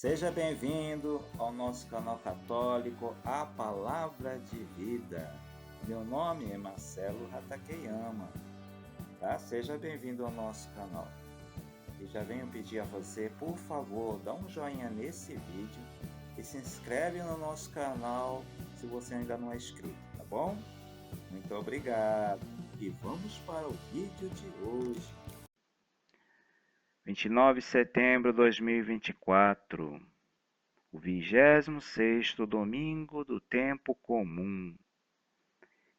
Seja bem-vindo ao nosso canal católico A Palavra de Vida. Meu nome é Marcelo Hatakeyama, tá? Seja bem-vindo ao nosso canal. E já venho pedir a você, por favor, dá um joinha nesse vídeo e se inscreve no nosso canal se você ainda não é inscrito, tá bom? Muito obrigado. E vamos para o vídeo de hoje. 29 de setembro de 2024. O 26º domingo do tempo comum.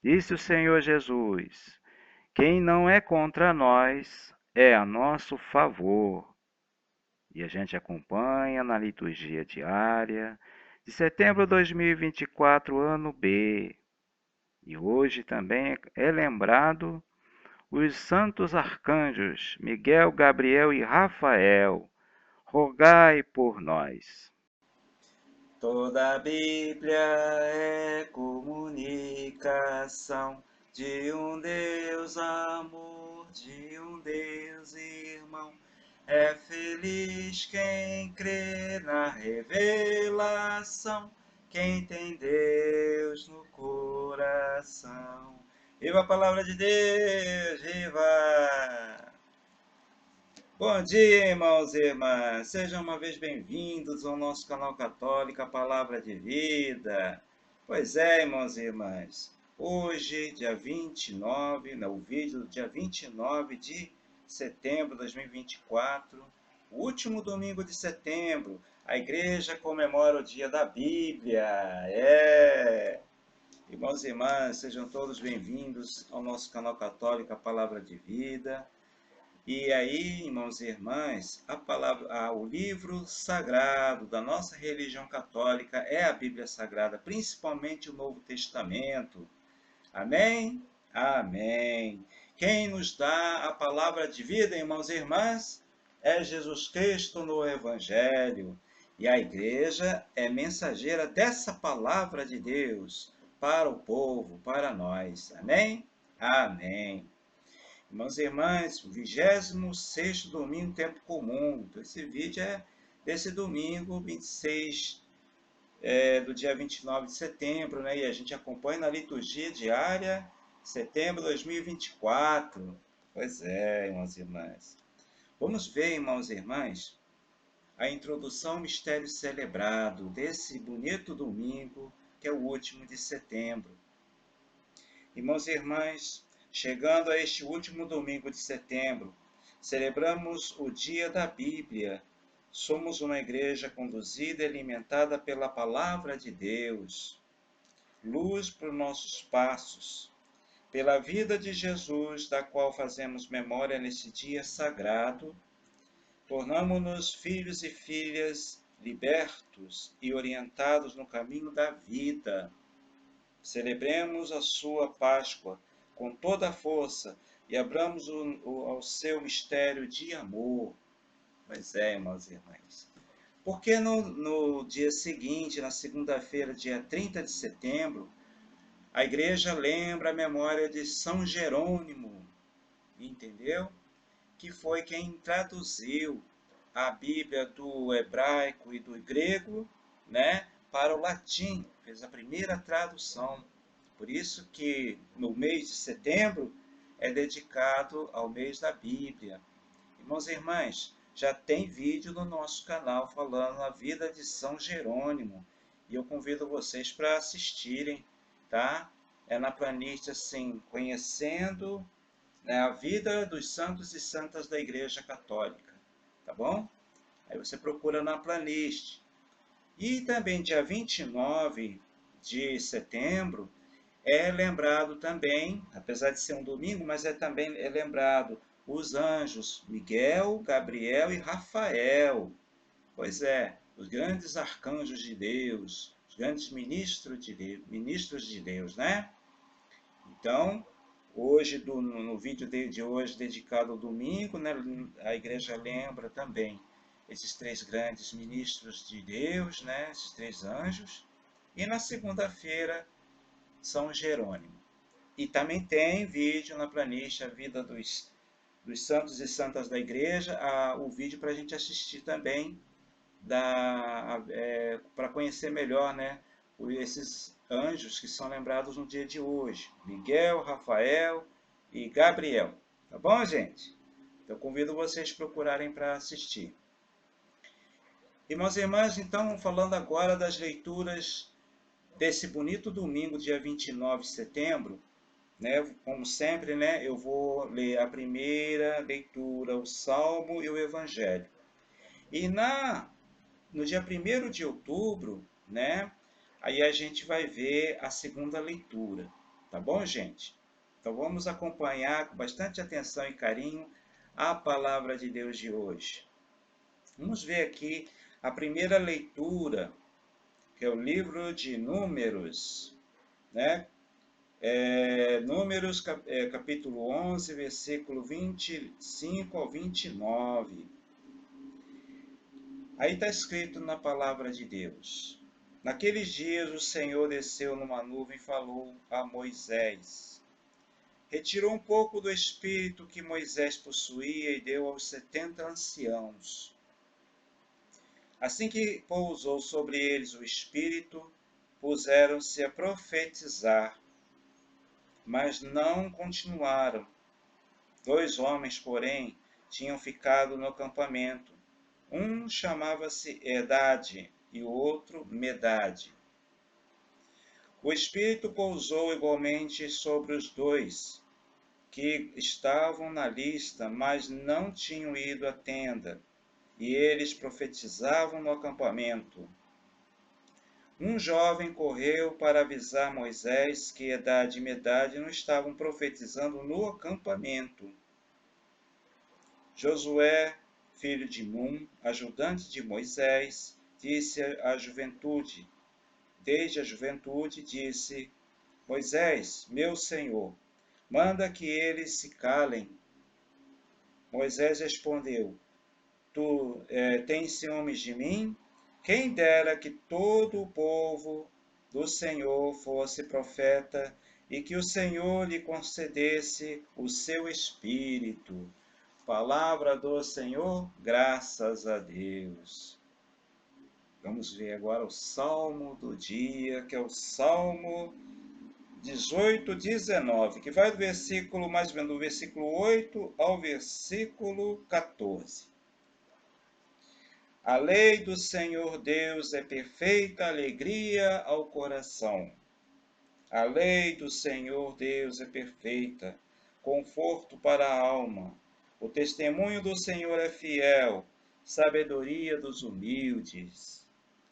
Disse o Senhor Jesus: quem não é contra nós é a nosso favor. E a gente acompanha na liturgia diária de setembro de 2024, ano B. E hoje também é lembrado os santos arcanjos Miguel, Gabriel e Rafael. Rogai por nós. Toda a Bíblia é comunicação de um Deus amor, de um Deus irmão. É feliz quem crê na revelação, quem tem Deus no coração. Viva a palavra de Deus, viva! Bom dia, irmãos e irmãs! Sejam uma vez bem-vindos ao nosso canal católico, a Palavra de Vida. Pois é, irmãos e irmãs, hoje, dia 29, o vídeo do dia 29 de setembro de 2024, o último domingo de setembro, a igreja comemora o dia da Bíblia. Irmãos e irmãs, sejam todos bem-vindos ao nosso canal católico, a Palavra de Vida. E aí, irmãos e irmãs, o livro sagrado da nossa religião católica é a Bíblia Sagrada, principalmente o Novo Testamento. Amém? Amém. Quem nos dá a palavra de vida, irmãos e irmãs, é Jesus Cristo no Evangelho. E a igreja é mensageira dessa palavra de Deus para o povo, para nós. Amém? Amém. Irmãos e irmãs, o 26º domingo, tempo comum. Então, esse vídeo é desse domingo, 26 do dia 29 de setembro, né? E a gente acompanha na liturgia diária, setembro de 2024. Pois é, irmãos e irmãs. Vamos ver, irmãos e irmãs, a introdução ao mistério celebrado desse bonito domingo, que é o último de setembro. Irmãos e irmãs, chegando a este último domingo de setembro, celebramos o Dia da Bíblia. Somos uma igreja conduzida e alimentada pela Palavra de Deus, luz para os nossos passos, pela vida de Jesus, da qual fazemos memória nesse dia sagrado. Tornamo-nos filhos e filhas libertos e orientados no caminho da vida. Celebremos a sua Páscoa com toda a força e abramos ao seu mistério de amor. Pois é, irmãos e irmãs. Porque no dia seguinte, na segunda-feira, dia 30 de setembro, a igreja lembra a memória de São Jerônimo, entendeu? Que foi quem traduziu a Bíblia do hebraico e do grego, né, para o latim, fez a primeira tradução. Por isso que no mês de setembro é dedicado ao mês da Bíblia. Irmãos e irmãs, já tem vídeo no nosso canal falando a vida de São Jerônimo. E eu convido vocês para assistirem, tá? É na playlist assim, conhecendo, né, a vida dos santos e santas da Igreja Católica, tá bom? Aí você procura na playlist. E também dia 29 de setembro é lembrado também, apesar de ser um domingo, mas também é lembrado os anjos Miguel, Gabriel e Rafael. Pois é, os grandes arcanjos de Deus, os grandes ministros de Deus, né? Então, hoje, no vídeo de hoje, dedicado ao domingo, né, a igreja lembra também esses três grandes ministros de Deus, né, esses três anjos. E na segunda-feira, São Jerônimo. E também tem vídeo na playlist, a vida dos santos e santas da igreja, o vídeo para a gente assistir também, para conhecer melhor, né, esses anjos que são lembrados no dia de hoje. Miguel, Rafael e Gabriel. Tá bom, gente? Então, convido vocês a procurarem para assistir. Irmãos e irmãs, então, falando agora das leituras desse bonito domingo, dia 29 de setembro, né? Como sempre, né, eu vou ler a primeira leitura, o Salmo e o Evangelho. E no dia 1º de outubro, né, aí a gente vai ver a segunda leitura. Tá bom, gente? Então vamos acompanhar com bastante atenção e carinho a palavra de Deus de hoje. Vamos ver aqui a primeira leitura, que é o livro de Números, né? Números, capítulo 11, versículo 25 ao 29. Aí está escrito na palavra de Deus: Naqueles dias o Senhor desceu numa nuvem e falou a Moisés. Retirou um pouco do espírito que Moisés possuía e deu aos 70 anciãos. Assim que pousou sobre eles o espírito, puseram-se a profetizar, mas não continuaram. 2 homens, porém, tinham ficado no acampamento. Um chamava-se Edade e o outro Medade. O Espírito pousou igualmente sobre os 2, que estavam na lista, mas não tinham ido à tenda, e eles profetizavam no acampamento. Um jovem correu para avisar Moisés que Edade e Medade não estavam profetizando no acampamento. Josué, filho de Num, ajudante de Moisés, disse à juventude, desde a juventude disse, Moisés, meu senhor, manda que eles se calem. Moisés respondeu, tu tens ciúmes de mim? Quem dera que todo o povo do Senhor fosse profeta e que o Senhor lhe concedesse o seu espírito. Palavra do Senhor, graças a Deus. Vamos ver agora o Salmo do dia, que é o Salmo 18, 19, que vai do versículo, mais ou menos, do versículo 8 ao versículo 14. A lei do Senhor Deus é perfeita alegria ao coração. A lei do Senhor Deus é perfeita, conforto para a alma. O testemunho do Senhor é fiel, sabedoria dos humildes.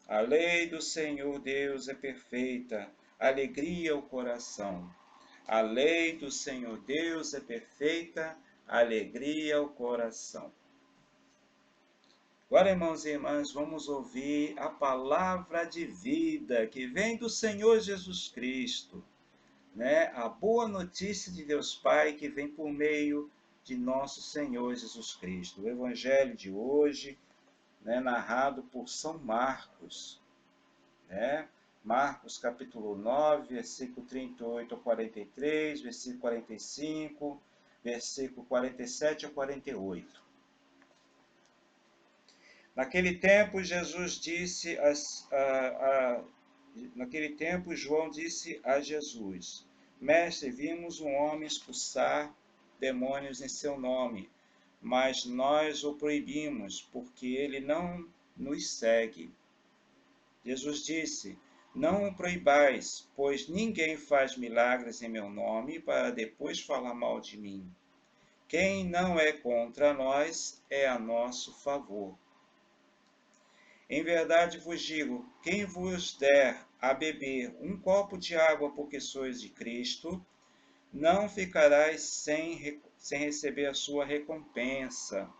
A lei do Senhor Deus é perfeita, alegria ao coração. A lei do Senhor Deus é perfeita, alegria ao coração. Agora, irmãos e irmãs, vamos ouvir a palavra de vida que vem do Senhor Jesus Cristo, né? A boa notícia de Deus Pai que vem por meio de nosso Senhor Jesus Cristo. O Evangelho de hoje, né, narrado por São Marcos, né? Marcos capítulo 9, versículo 38 a 43, versículo 45, versículo 47 a 48. Naquele tempo, naquele tempo, João disse a Jesus, Mestre, vimos um homem expulsar demônios em seu nome, mas nós o proibimos, porque ele não nos segue. Jesus disse, não o proibais, pois ninguém faz milagres em meu nome para depois falar mal de mim. Quem não é contra nós é a nosso favor. Em verdade vos digo, quem vos der a beber um copo de água porque sois de Cristo, não ficarás sem receber a sua recompensa.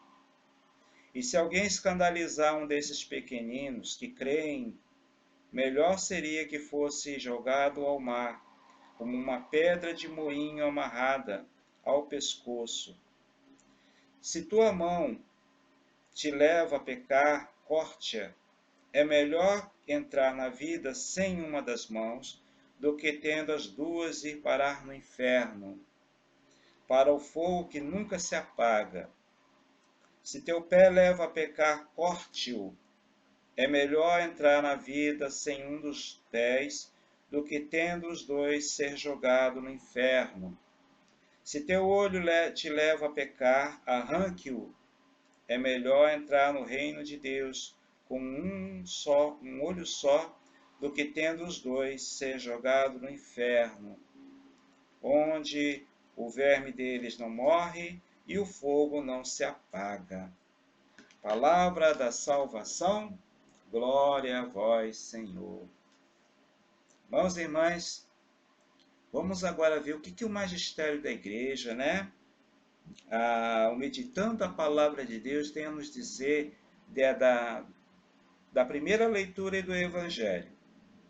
E se alguém escandalizar um desses pequeninos que creem, melhor seria que fosse jogado ao mar, como uma pedra de moinho amarrada ao pescoço. Se tua mão te leva a pecar, corte-a. É melhor entrar na vida sem uma das mãos do que tendo as duas ir parar no inferno, para o fogo que nunca se apaga. Se teu pé leva a pecar, corte-o. É melhor entrar na vida sem um dos 10 do que tendo os dois ser jogado no inferno. Se teu olho te leva a pecar, arranque-o. É melhor entrar no reino de Deus com um olho só, do que tendo os dois ser jogado no inferno, onde o verme deles não morre e o fogo não se apaga. Palavra da salvação, glória a vós, Senhor. Irmãos e irmãs, vamos agora ver o que o magistério da igreja, né? Meditando a palavra de Deus, tem a nos dizer da primeira leitura do Evangelho.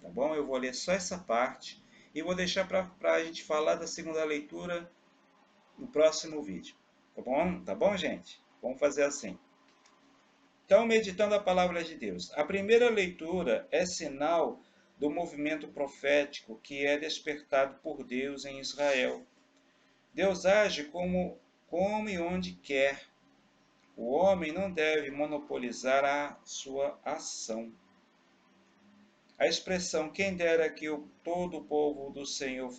Tá bom? Eu vou ler só essa parte e vou deixar para a gente falar da segunda leitura no próximo vídeo. Tá bom? Tá bom, gente? Vamos fazer assim. Então, meditando a palavra de Deus. A primeira leitura é sinal do movimento profético que é despertado por Deus em Israel. Deus age como e onde quer. O homem não deve monopolizar a sua ação. A expressão quem dera que todo o povo do Senhor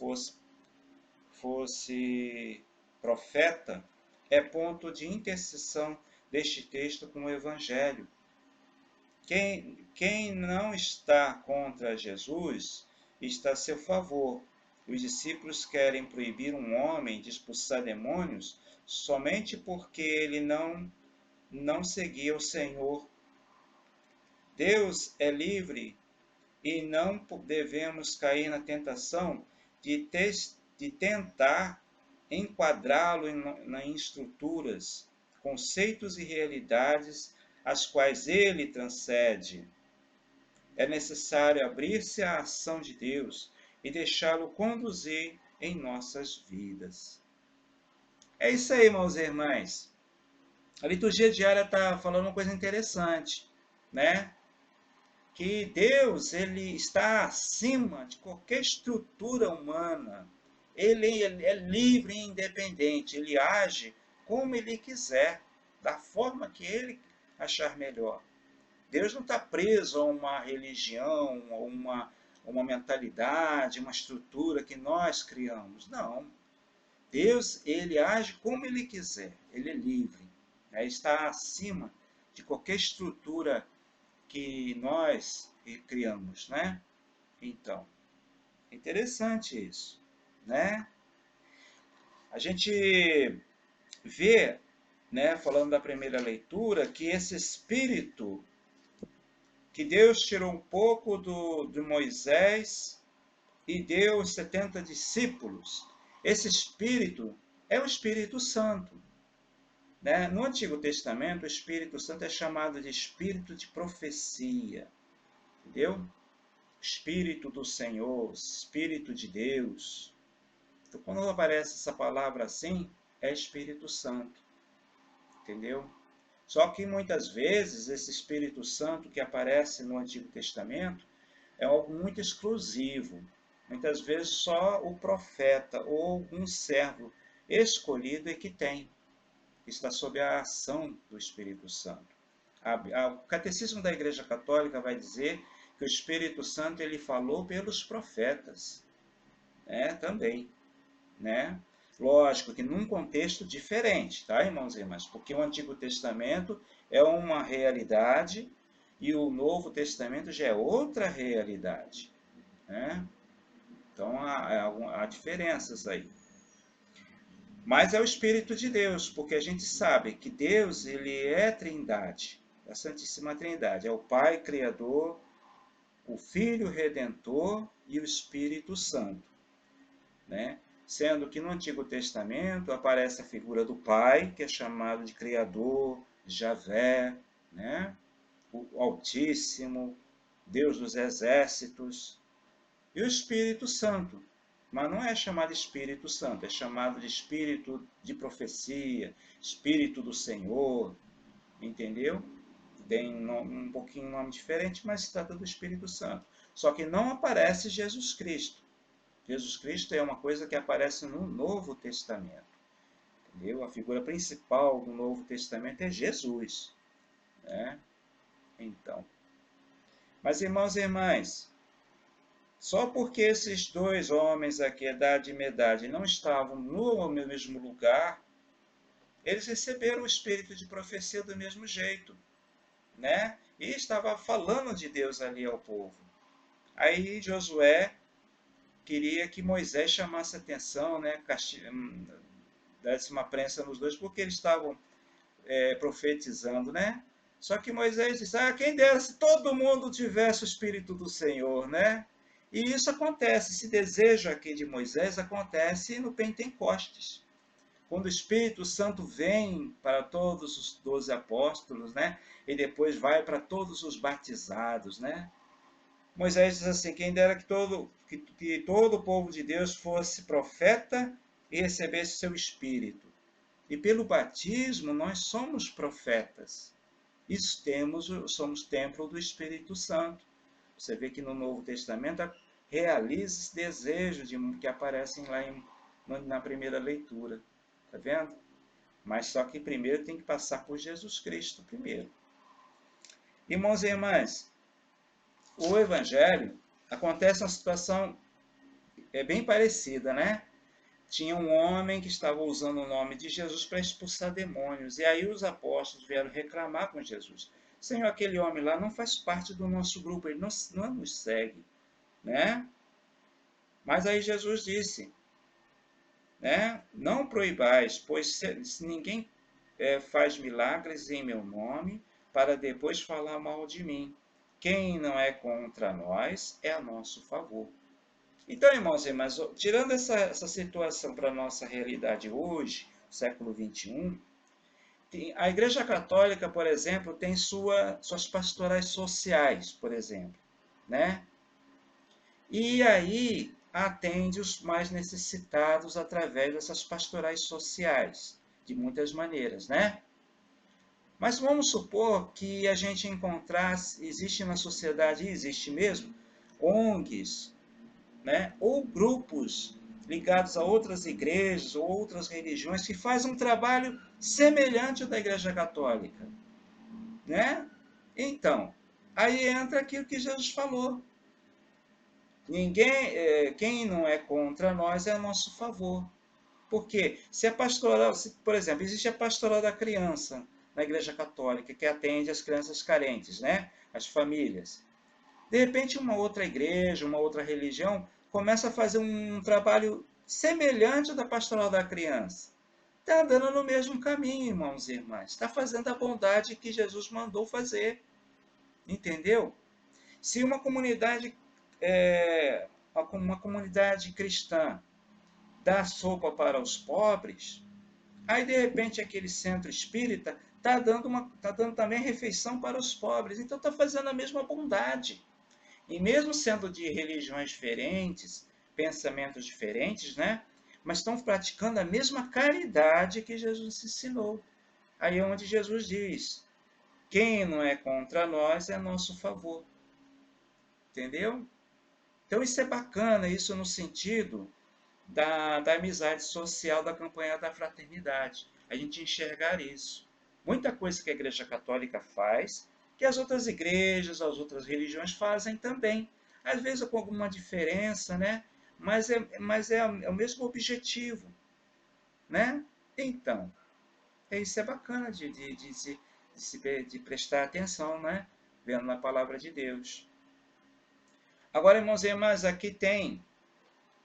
fosse profeta é ponto de interseção deste texto com o Evangelho. Quem não está contra Jesus está a seu favor. Os discípulos querem proibir um homem de expulsar demônios somente porque ele não seguia o Senhor. Deus é livre e não devemos cair na tentação de tentar enquadrá-lo em estruturas, conceitos e realidades às quais ele transcende. É necessário abrir-se à ação de Deus e deixá-lo conduzir em nossas vidas. É isso aí, irmãos e irmãs. A liturgia diária está falando uma coisa interessante, né? Que Deus ele está acima de qualquer estrutura humana. Ele é livre e independente. Ele age como ele quiser, da forma que ele achar melhor. Deus não está preso a uma religião, a uma mentalidade, uma estrutura que nós criamos. Não. Deus ele age como ele quiser. Ele é livre. Está acima de qualquer estrutura que nós criamos, né? Então, é interessante isso, né? A gente vê, né, falando da primeira leitura, que esse espírito que Deus tirou um pouco de Moisés e deu os 70 discípulos, esse espírito é o Espírito Santo. Né? No Antigo Testamento, o Espírito Santo é chamado de Espírito de profecia, entendeu? Espírito do Senhor, Espírito de Deus. Então, quando aparece essa palavra assim, é Espírito Santo, entendeu? Só que muitas vezes esse Espírito Santo que aparece no Antigo Testamento é algo muito exclusivo. Muitas vezes só o profeta ou algum servo escolhido é que tem, está sob a ação do Espírito Santo. O Catecismo da Igreja Católica vai dizer que o Espírito Santo ele falou pelos profetas, né? Também, né? Lógico que num contexto diferente, tá, irmãos e irmãs? Porque o Antigo Testamento é uma realidade e o Novo Testamento já é outra realidade, né? Então há diferenças aí. Mas é o Espírito de Deus, porque a gente sabe que Deus ele é Trindade, a Santíssima Trindade, é o Pai Criador, o Filho Redentor e o Espírito Santo, né? Sendo que no Antigo Testamento aparece a figura do Pai, que é chamado de Criador, Javé, né? O Altíssimo, Deus dos Exércitos, e o Espírito Santo. Mas não é chamado Espírito Santo, é chamado de Espírito de profecia, Espírito do Senhor, entendeu? Tem um pouquinho nome diferente, mas se trata do Espírito Santo. Só que não aparece Jesus Cristo. Jesus Cristo é uma coisa que aparece no Novo Testamento. Entendeu? A figura principal do Novo Testamento é Jesus, né? Então, Mas, irmãos e irmãs, só porque esses dois homens aqui, Edade e Medade, não estavam no mesmo lugar, eles receberam o espírito de profecia do mesmo jeito, né? E estava falando de Deus ali ao povo. Aí Josué queria que Moisés chamasse atenção, né? Desse uma prensa nos dois, porque eles estavam profetizando, né? Só que Moisés disse, quem dera se todo mundo tivesse o Espírito do Senhor, né? E isso acontece, esse desejo aqui de Moisés acontece no Pentecostes. Quando o Espírito Santo vem para todos os 12 apóstolos, né? E depois vai para todos os batizados, né? Moisés diz assim, quem dera que todo o povo de Deus fosse profeta e recebesse o seu Espírito. E pelo batismo nós somos profetas. Somos templo do Espírito Santo. Você vê que no Novo Testamento realiza esse desejo que aparecem lá na primeira leitura. Está vendo? Mas só que primeiro tem que passar por Jesus Cristo primeiro. Irmãos e irmãs, o Evangelho acontece uma situação bem parecida, né? Tinha um homem que estava usando o nome de Jesus para expulsar demônios. E aí os apóstolos vieram reclamar com Jesus. Senhor, aquele homem lá não faz parte do nosso grupo, ele não nos segue, né? Mas aí Jesus disse, né? Não proibais, pois se ninguém faz milagres em meu nome, para depois falar mal de mim. Quem não é contra nós é a nosso favor. Então, irmãos e irmãs, tirando essa situação para a nossa realidade hoje, século XXI, a Igreja Católica, por exemplo, tem suas pastorais sociais, por exemplo, né? E aí atende os mais necessitados através dessas pastorais sociais, de muitas maneiras, né? Mas vamos supor que a gente encontrasse, existe na sociedade, e existe mesmo, ONGs, né? Ou grupos ligados a outras igrejas ou outras religiões que fazem um trabalho semelhante ao da Igreja Católica, né? Então, aí entra aquilo que Jesus falou. Quem não é contra nós é a nosso favor. Porque se a pastoral, por exemplo, existe a pastoral da criança na Igreja Católica, que atende as crianças carentes, né? As famílias. De repente, uma outra igreja, uma outra religião, começa a fazer um trabalho semelhante ao da pastoral da criança. Está andando no mesmo caminho, irmãos e irmãs. Está fazendo a bondade que Jesus mandou fazer. Entendeu? Se uma comunidade cristã dá sopa para os pobres, aí de repente aquele centro espírita está dando também refeição para os pobres. Então está fazendo a mesma bondade. E mesmo sendo de religiões diferentes, pensamentos diferentes, né? Mas estão praticando a mesma caridade que Jesus ensinou. Aí é onde Jesus diz: quem não é contra nós é nosso favor. Entendeu? Então isso é bacana, isso no sentido da amizade social, da campanha da fraternidade. A gente enxergar isso. Muita coisa que a Igreja Católica faz, que as outras igrejas, as outras religiões fazem também. Às vezes com alguma diferença, né? Mas é o mesmo objetivo, né? Então, isso é bacana de prestar atenção, né? Vendo na palavra de Deus. Agora, irmãos e irmãs, aqui tem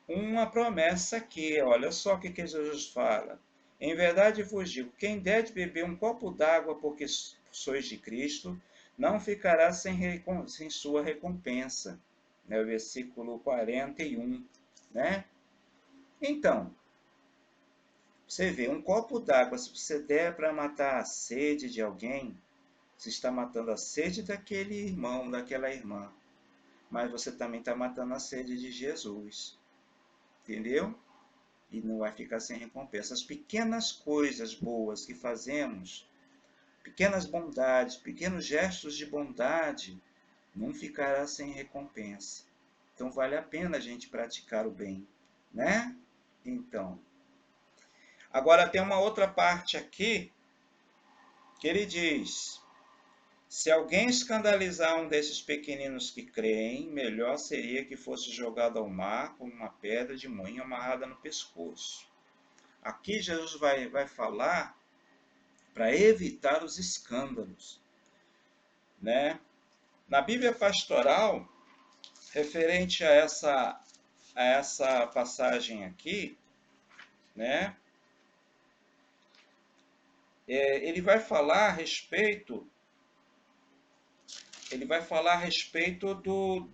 uma promessa aqui. Olha só o que Jesus fala. Em verdade vos digo, quem der de beber um copo d'água porque sois de Cristo, não ficará sem sua recompensa. Né? O versículo 41. Né? Então, você vê, um copo d'água, se você der para matar a sede de alguém, você está matando a sede daquele irmão, daquela irmã. Mas você também está matando a sede de Jesus. Entendeu? E não vai ficar sem recompensa. As pequenas coisas boas que fazemos, pequenas bondades, pequenos gestos de bondade, não ficará sem recompensa. Então vale a pena a gente praticar o bem, né? Então, agora tem uma outra parte aqui que ele diz: Se alguém escandalizar um desses pequeninos que creem, melhor seria que fosse jogado ao mar com uma pedra de moinho amarrada no pescoço. Aqui Jesus vai falar para evitar os escândalos, né? Na Bíblia Pastoral, referente a essa passagem aqui, né? Ele vai falar a respeito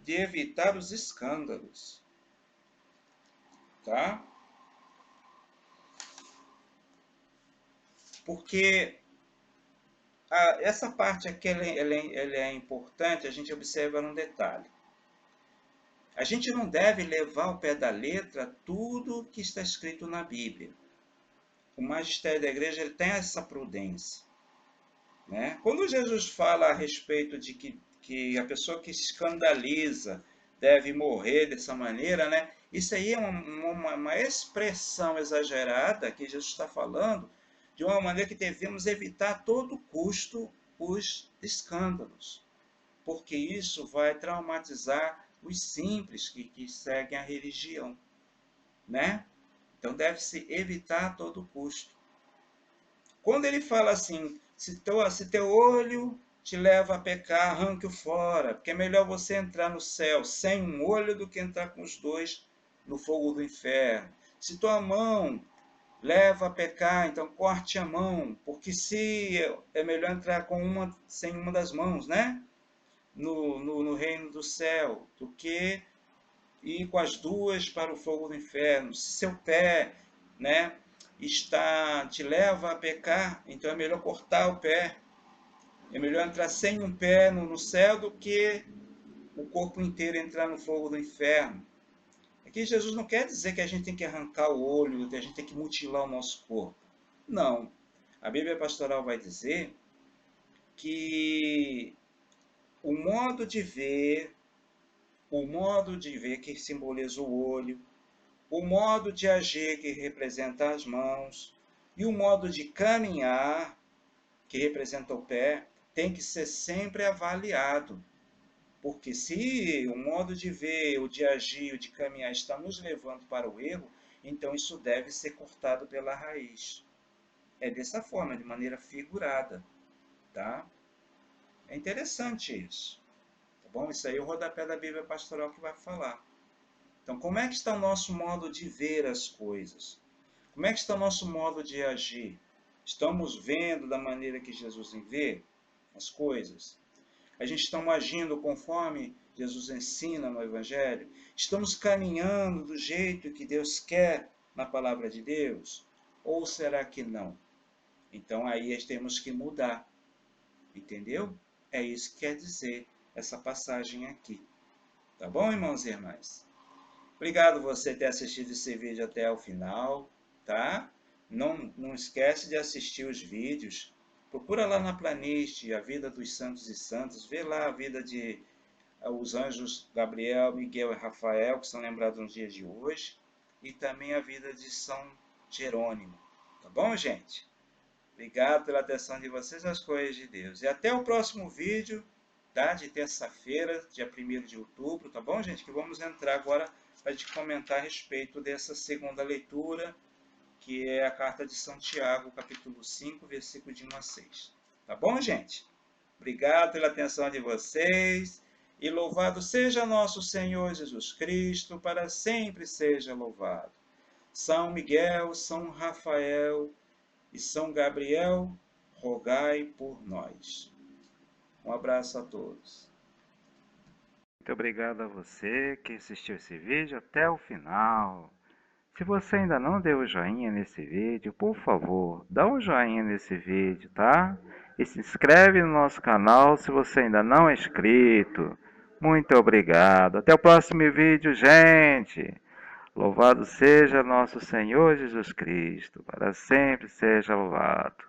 de evitar os escândalos, tá? Porque essa parte aqui ela é importante, a gente observa num detalhe. A gente não deve levar ao pé da letra tudo que está escrito na Bíblia. O magistério da igreja ele tem essa prudência, né? Quando Jesus fala a respeito de que a pessoa que escandaliza deve morrer dessa maneira, né? Isso aí é uma expressão exagerada que Jesus está falando de uma maneira que devemos evitar a todo custo os escândalos, porque isso vai traumatizar os simples que seguem a religião, né? Então deve-se evitar a todo custo. Quando ele fala assim, se teu olho te leva a pecar, arranque-o fora, porque é melhor você entrar no céu sem um olho do que entrar com os dois no fogo do inferno. Se tua mão leva a pecar, então corte a mão, porque se é melhor entrar com sem uma das mãos, né? No reino do céu, do que ir com as duas para o fogo do inferno. Se seu pé, né, te leva a pecar, então é melhor cortar o pé. É melhor entrar sem um pé no céu do que o corpo inteiro entrar no fogo do inferno. Aqui Jesus não quer dizer que a gente tem que arrancar o olho, que a gente tem que mutilar o nosso corpo. Não. A Bíblia Pastoral vai dizer que o modo de ver que simboliza o olho, o modo de agir que representa as mãos e o modo de caminhar que representa o pé tem que ser sempre avaliado. Porque se o modo de ver, o de agir, o de caminhar está nos levando para o erro, então isso deve ser cortado pela raiz. É dessa forma, de maneira figurada, tá? É interessante isso. Tá bom? Isso aí é o rodapé da Bíblia Pastoral que vai falar. Então, como é que está o nosso modo de ver as coisas? Como é que está o nosso modo de agir? Estamos vendo da maneira que Jesus vê as coisas? A gente está agindo conforme Jesus ensina no Evangelho? Estamos caminhando do jeito que Deus quer na palavra de Deus? Ou será que não? Então aí temos que mudar. Entendeu? É isso que quer dizer essa passagem aqui. Tá bom, irmãos e irmãs? Obrigado você ter assistido esse vídeo até o final, tá? Não esquece de assistir os vídeos. Procura lá na playlist a vida dos santos e santas. Vê lá a vida de os anjos Gabriel, Miguel e Rafael, que são lembrados nos dias de hoje. E também a vida de São Jerônimo. Tá bom, gente? Obrigado pela atenção de vocês às coisas de Deus. E até o próximo vídeo, tá? De terça-feira, dia 1º de outubro, tá bom, gente? Que vamos entrar agora para a gente comentar a respeito dessa segunda leitura, que é a carta de São Tiago, capítulo 5, versículo de 1 a 6. Tá bom, gente? Obrigado pela atenção de vocês. E louvado seja nosso Senhor Jesus Cristo, para sempre seja louvado. São Miguel, São Rafael e São Gabriel, rogai por nós. Um abraço a todos. Muito obrigado a você que assistiu esse vídeo até o final. Se você ainda não deu o joinha nesse vídeo, por favor, dá um joinha nesse vídeo, tá? E se inscreve no nosso canal se você ainda não é inscrito. Muito obrigado. Até o próximo vídeo, gente. Louvado seja nosso Senhor Jesus Cristo, para sempre seja louvado.